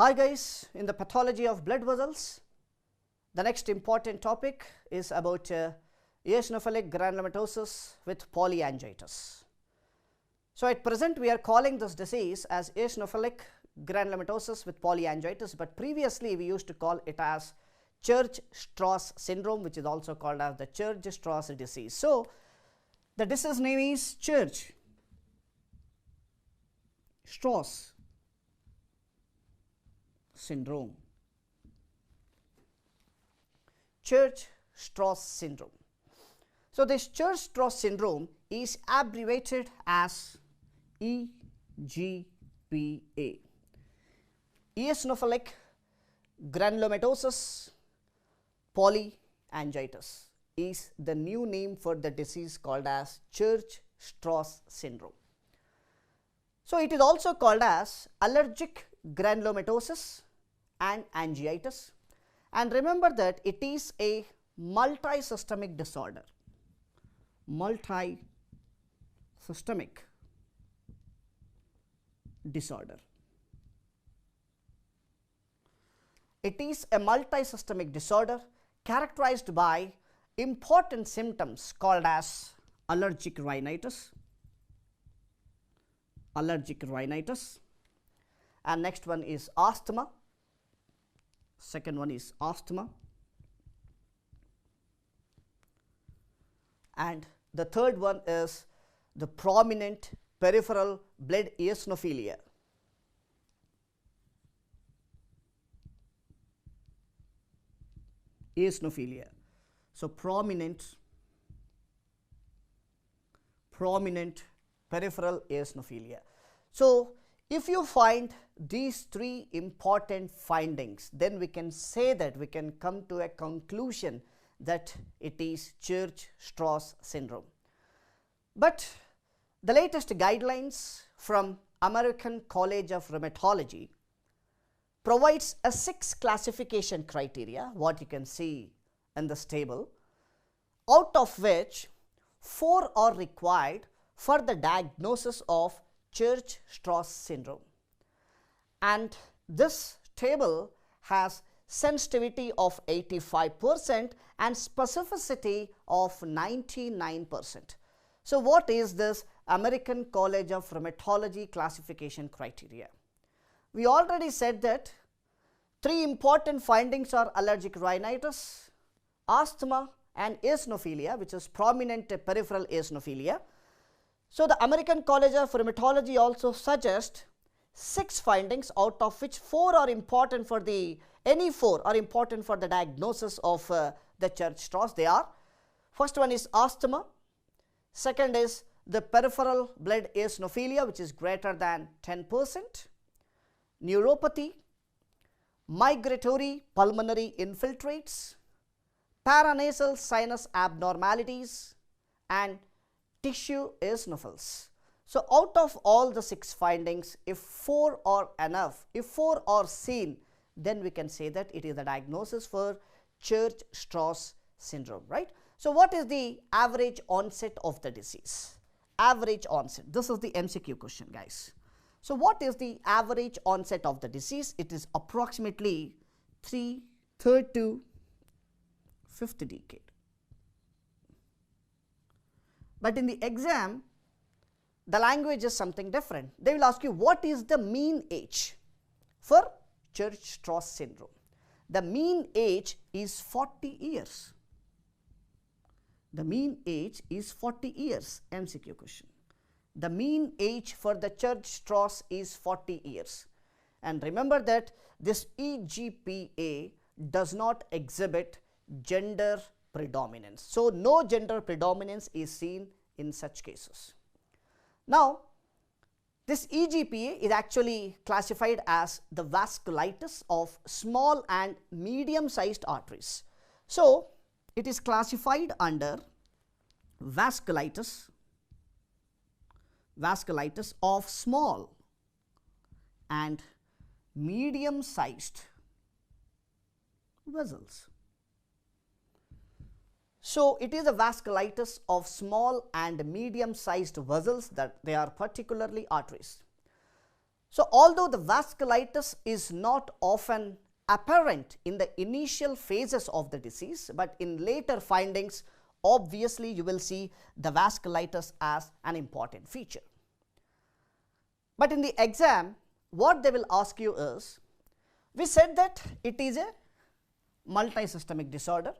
Hi guys, in the pathology of blood vessels, the next important topic is about eosinophilic granulomatosis with polyangiitis. So at present we are calling this disease as eosinophilic granulomatosis with polyangiitis, but previously we used to call it as churg-Strauss syndrome, which is also called as the churg-Strauss disease. So the disease name is churg-Strauss syndrome. Churg-Strauss syndrome. So this churg-Strauss syndrome is abbreviated as EGPA. Eosinophilic granulomatosis polyangiitis is the new name for the disease called as churg-Strauss syndrome. So it is also called as allergic granulomatosis and angiitis, and remember that it is a multisystemic disorder. It is a multisystemic disorder characterized by important symptoms called as allergic rhinitis, and next one is asthma, second one is asthma, and the third one is the prominent peripheral blood eosinophilia. So prominent peripheral eosinophilia. So if you find these three important findings, then we can say that we can come to a conclusion that it is churg-Strauss syndrome. But the latest guidelines from American College of Rheumatology provides a 6 classification criteria, what you can see in this table, out of which 4 are required for the diagnosis of churg-Strauss syndrome. And this table has sensitivity of 85% and specificity of 99%. So what is this American College of Rheumatology classification criteria? We already said that 3 important findings are allergic rhinitis, asthma and eosinophilia, which is prominent peripheral eosinophilia. So the American College of Rheumatology also suggests 6 findings, out of which 4 are important for the diagnosis of the churg-Strauss. They are: first one is asthma, second is the peripheral blood eosinophilia, which is greater than 10%, neuropathy, migratory pulmonary infiltrates, paranasal sinus abnormalities, and tissue eosinophils. So out of all the 6 findings, if 4 are enough, if 4 are seen, then we can say that it is the diagnosis for churg-Strauss syndrome, right? So what is the average onset of the disease? Average onset. This is the MCQ question, guys. So what is the average onset of the disease? It is approximately third to 5th decade. But in the exam, the language is something different. They will ask you, what is the mean age for churg-Strauss syndrome? The mean age is 40 years. The mean age is 40 years, MCQ question. The mean age for the churg-Strauss is 40 years. And remember that this EGPA does not exhibit gender predominance. So no gender predominance is seen in such cases. Now, this EGPA is actually classified as the vasculitis of small and medium sized arteries. So it is classified under vasculitis of small and medium sized vessels. So it is a vasculitis of small and medium sized vessels, that they are particularly arteries. So, although the vasculitis is not often apparent in the initial phases of the disease, but in later findings, obviously you will see the vasculitis as an important feature. But in the exam, what they will ask you is, we said that it is a multisystemic disorder.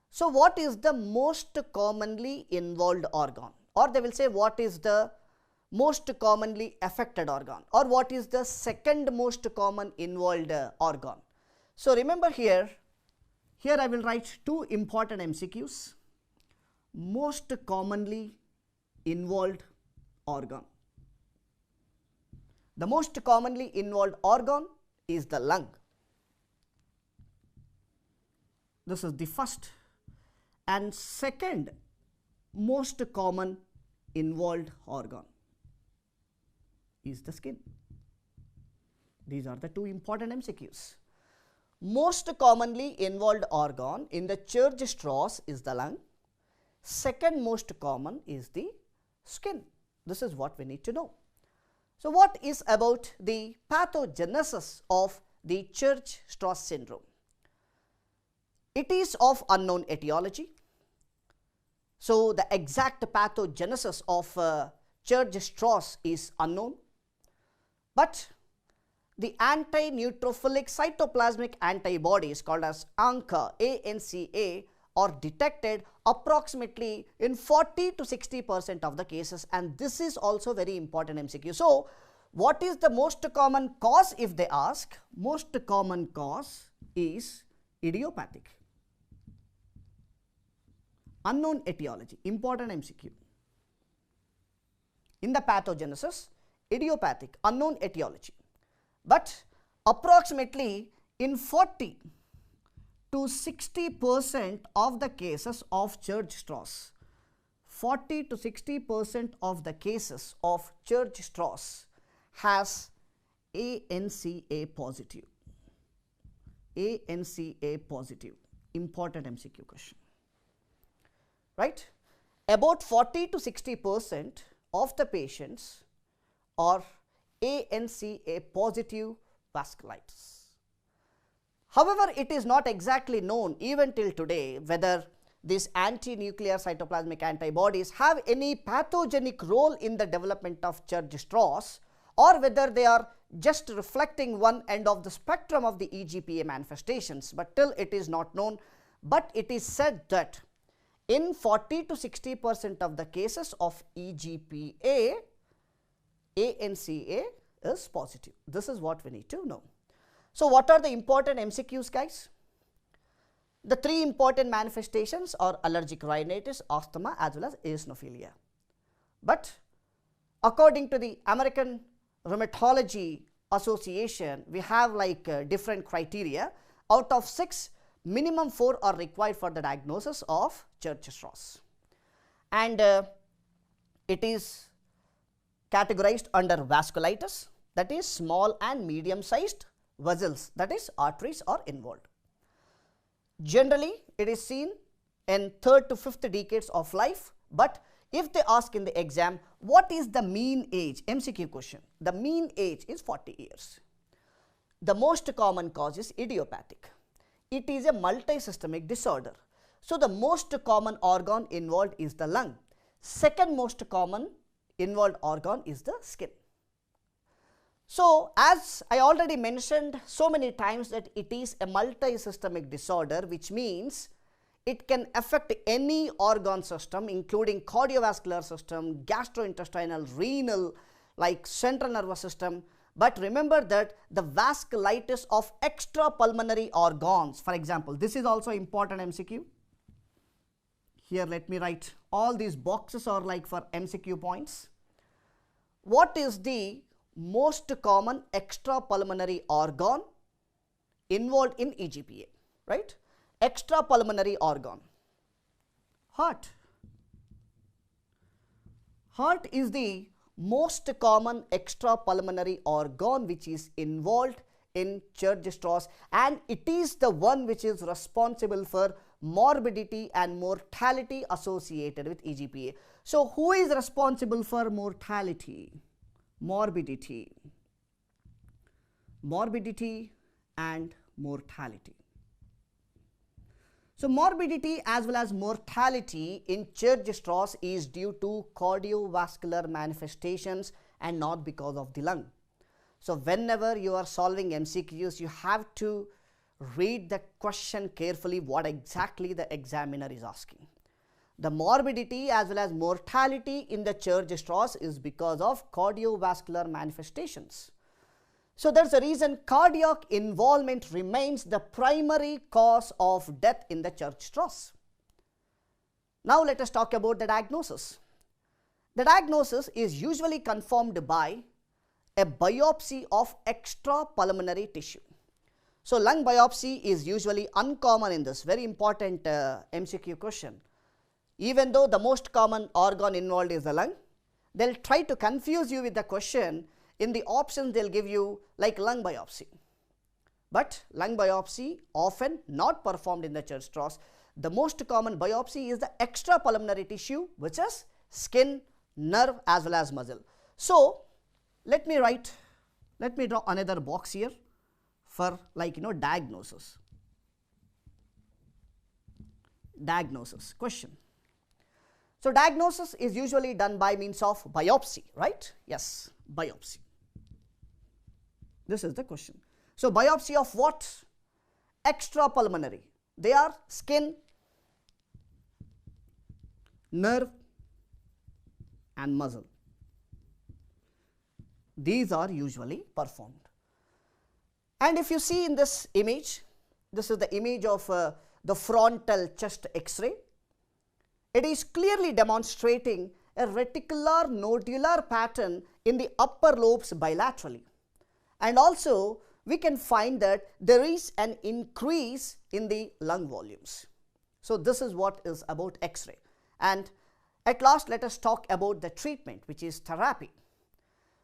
So, what is the most commonly involved organ, or they will say what is the most commonly affected organ, or what is the second most common involved organ. So, remember here I will write two important MCQs, most commonly involved organ. The most commonly involved organ is the lung. This is the first, and second most common involved organ is the skin. These are the two important MCQs. Most commonly involved organ in the churg straus is the lung. Second most common is the skin. This is what we need to know. So, what is about the pathogenesis of the churg straus syndrome? It is of unknown etiology. So, the exact pathogenesis of churg straus is unknown, but the anti-neutrophilic cytoplasmic antibodies called as ANCA are detected approximately in 40 to 60% of the cases, and this is also very important MCQ. So, what is the most common cause if they ask? Most common cause is idiopathic. Unknown etiology, important MCQ. In the pathogenesis, idiopathic, unknown etiology. But approximately in 40 to 60% of the cases of churg straus, 40 to 60% of the cases of churg straus has ANCA positive. ANCA positive, important MCQ question, right? About 40 to 60% of the patients are ANCA positive vasculitis. However, it is not exactly known even till today whether these anti-nuclear cytoplasmic antibodies have any pathogenic role in the development of churg straus, or whether they are just reflecting one end of the spectrum of the EGPA manifestations, but till it is not known. But it is said that in 40 to 60% of the cases of EGPA, ANCA is positive. This is what we need to know. So, what are the important MCQs, guys? The three important manifestations are allergic rhinitis, asthma as well as eosinophilia. But according to the American Rheumatology Association, we have like different criteria. Out of 6, minimum 4 are required for the diagnosis of churg straus, and it is categorized under vasculitis, that is small and medium sized vessels, that is arteries are involved. Generally, it is seen in 3rd to 5th decades of life, but if they ask in the exam, what is the mean age? MCQ question. The mean age is 40 years. The most common cause is idiopathic. It is a multisystemic disorder. So, the most common organ involved is the lung. Second most common involved organ is the skin. So, as I already mentioned so many times that it is a multisystemic disorder, which means it can affect any organ system including cardiovascular system, gastrointestinal, renal, like central nervous system. But remember that the vasculitis of extrapulmonary organs, for example, this is also important MCQ. Here let me write, all these boxes are like for MCQ points. What is the most common extrapulmonary organ involved in EGPA, right? Extrapulmonary organ. Heart. Heart is the most common extrapulmonary organ which is involved in churg straus, and it is the one which is responsible for morbidity and mortality associated with EGPA. So, who is responsible for mortality, morbidity? morbidity and mortality. So morbidity as well as mortality in churg straus is due to cardiovascular manifestations and not because of the lung. So whenever you are solving MCQs, you have to read the question carefully what exactly the examiner is asking. The morbidity as well as mortality in the churg straus is because of cardiovascular manifestations. So that's the reason cardiac involvement remains the primary cause of death in the churg straus. Now let us talk about the diagnosis. The diagnosis is usually confirmed by a biopsy of extrapulmonary tissue. So lung biopsy is usually uncommon in this, very important MCQ question. Even though the most common organ involved is the lung, they'll try to confuse you with the question. In the options they'll give you like lung biopsy, but lung biopsy often not performed in the churg straus. The most common biopsy is the extrapulmonary tissue, which is skin, nerve as well as muscle. So let me draw another box here for diagnosis question. So diagnosis is usually done by means of biopsy, right? Yes, biopsy. This is the question. So biopsy of what? Extrapulmonary. They are skin, nerve and muscle. These are usually performed. And if you see in this image, this is the image of the frontal chest X-ray. It is clearly demonstrating a reticular nodular pattern in the upper lobes bilaterally. And also we can find that there is an increase in the lung volumes. So this is what is about X-ray. And at last let us talk about the treatment, which is therapy.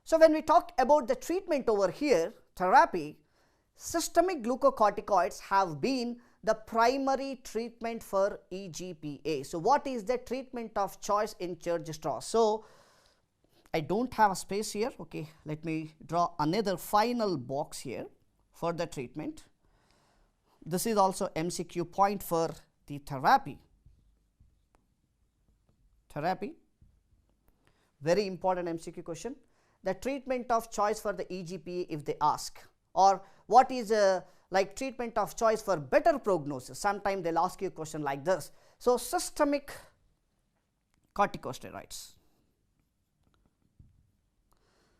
So when we talk about the treatment over here, therapy, systemic glucocorticoids have been the primary treatment for EGPA. So what is the treatment of choice in churg straus? So I don't have a space here. Okay, let me draw another final box here for the treatment. This is also MCQ point for the therapy. Very important MCQ question. The treatment of choice for the EGPA if they ask, or what is like treatment of choice for better prognosis. Sometimes they'll ask you a question like this. So systemic corticosteroids.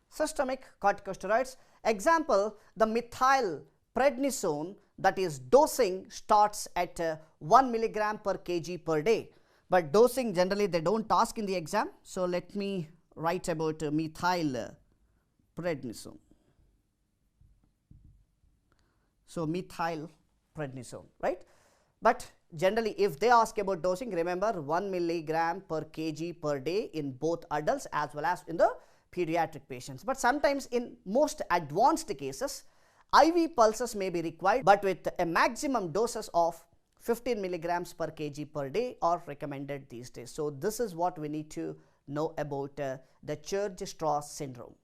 Systemic corticosteroids. Example, the methylprednisone, that is dosing starts at 1 milligram per kg per day. But dosing generally they don't ask in the exam. So let me write about methylprednisone. So methylprednisone, right? But generally if they ask about dosing, remember 1 milligram per kg per day in both adults as well as in the pediatric patients. But sometimes in most advanced cases, IV pulses may be required, but with a maximum doses of 15 milligrams per kg per day are recommended these days. So this is what we need to know about the churg straus syndrome.